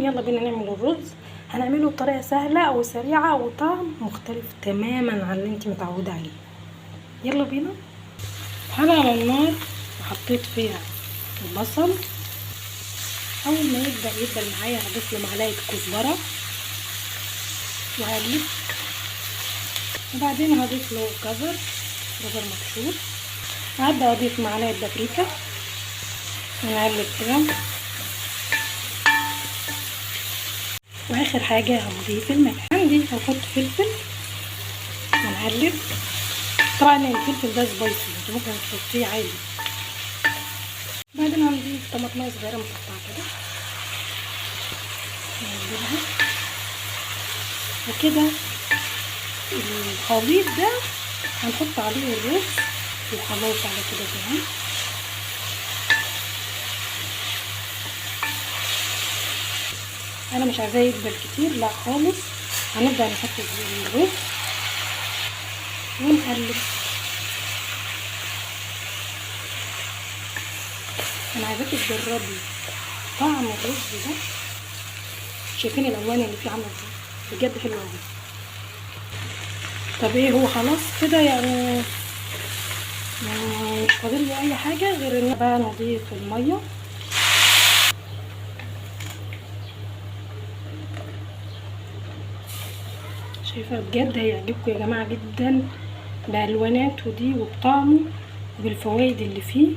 يلا بينا نعمل الرز. هنعمله بطريقه سهله وسريعه وطعم مختلف تماما عن اللي انت متعوده عليه. يلا بينا. حله على النار وحطيت فيها البصل. اول ما يبدا معايا هضيف له معلقه كزبره وهقلب، وبعدين هضيف له جزر مبشور، وهبدا اضيف معلقه بابريكا ونقلب كده. واخر حاجه هنضيف الملح. عندي هحط فلفل ونقلب. طبعا الفلفل ده سبايسي، انت ممكن تحطيه عادي. بعدين هنضيف طماطمايه صغيره مقطعه كده نقلبها. وكده الخليط ده هنحط عليه الرز وخلاص على كده تمام. انا مش عايزاه يدبل كتير، لا خالص. هنبدا نحط الرز ونقلب. انا عايزاكي تجربي طعم الرز ده. شايفين الالوان اللي فيه عامله ازاي؟ بجد حلو قوي. طب ايه، هو خلاص كده يعني مش فاضل له اي حاجه غير ان بقى نضيف الميه. شايفه بجد هيعجبكم يا جماعه جدا بالواناته دي وبطعمه وبالفوائد اللي فيه.